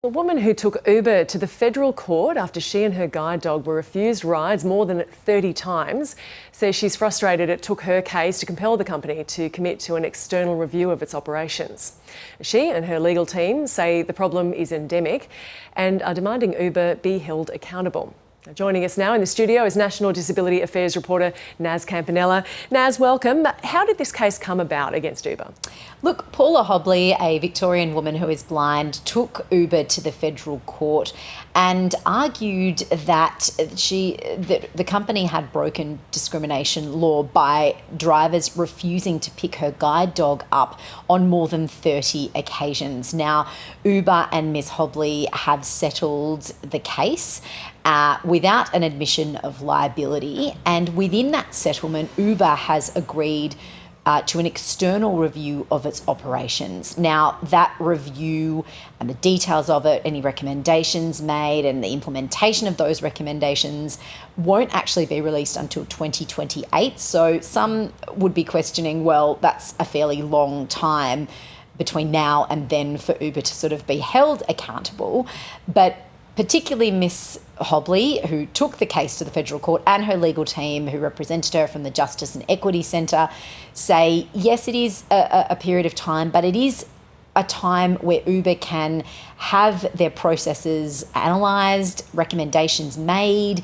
A woman who took Uber to the federal court after she and her guide dog were refused rides more than 30 times says she's frustrated it took her case to compel the company to commit to an external review of its operations. She and her legal team say the problem is endemic and are demanding Uber be held accountable. Joining us now in the studio is National Disability Affairs reporter Nas Campanella. Nas, welcome. How did this case come about against Uber? Look, Paula Hobley, a Victorian woman who is blind, took Uber to the federal court and argued that the company had broken discrimination law by drivers refusing to pick her guide dog up on more than 30 occasions. Now, Uber and Ms. Hobley have settled the case without an admission of liability, and within that settlement, Uber has agreed to an external review of its operations. Now, that review and the details of it, any recommendations made and the implementation of those recommendations won't actually be released until 2028. So some would be questioning, well, that's a fairly long time between now and then for Uber to sort of be held accountable. But particularly Miss Hobley, who took the case to the federal court, and her legal team, who represented her from the Justice and Equity Centre, say, yes, it is a period of time, but it is a time where Uber can have their processes analysed, recommendations made,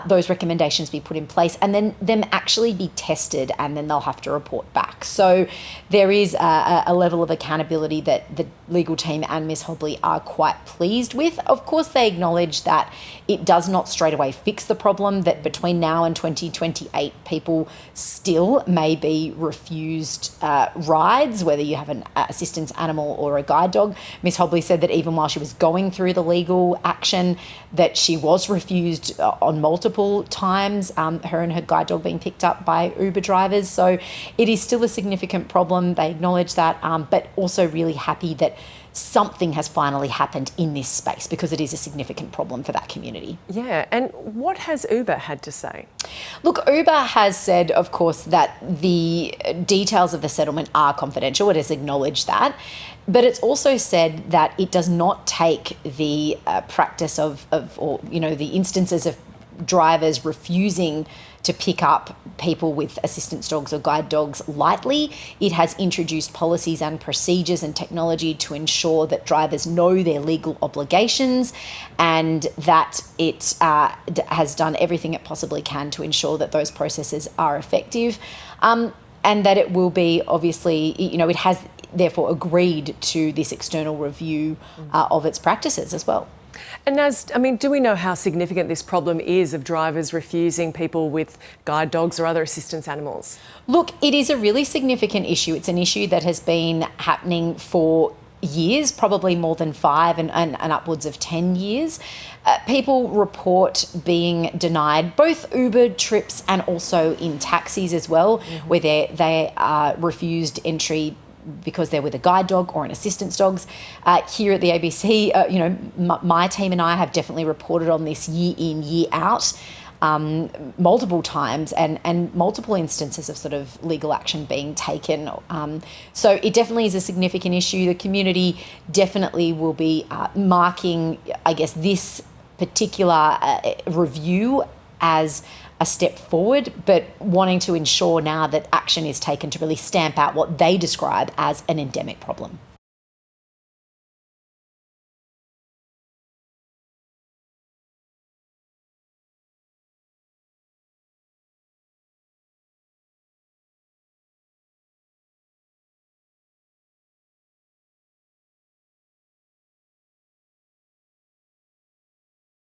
those recommendations be put in place, and then them actually be tested, and then they'll have to report back. So there is a level of accountability that the legal team and Ms. Hobley are quite pleased with. Of course, they acknowledge that it does not straight away fix the problem, that between now and 2028, people still may be refused rides, whether you have an assistance animal or a guide dog. Ms. Hobley said that even while she was going through the legal action, that she was refused on multiple times, her and her guide dog being picked up by Uber drivers. So it is still a significant problem. They acknowledge that, but also really happy that something has finally happened in this space, because it is a significant problem for that community. Yeah, and what has Uber had to say? Look, Uber has said, of course, that the details of the settlement are confidential. It has acknowledged that. But it's also said that it does not take the practice or the instances of drivers refusing to pick up people with assistance dogs or guide dogs lightly. It has introduced policies and procedures and technology to ensure that drivers know their legal obligations, and that it has done everything it possibly can to ensure that those processes are effective, and that it will be, obviously, it has therefore agreed to this external review of its practices as well. And Naz, do we know how significant this problem is of drivers refusing people with guide dogs or other assistance animals? Look, it is a really significant issue. It's an issue that has been happening for years, probably more than 5 and upwards of 10 years. People report being denied both Uber trips and also in taxis as well, where they are refused entry because they're with a guide dog or an assistance dogs. Here at the ABC, my team and I have definitely reported on this year in, year out, multiple times, and multiple instances of sort of legal action being taken. So it definitely is a significant issue. The community definitely will be marking, I guess, this particular review as a step forward, but wanting to ensure now that action is taken to really stamp out what they describe as an endemic problem.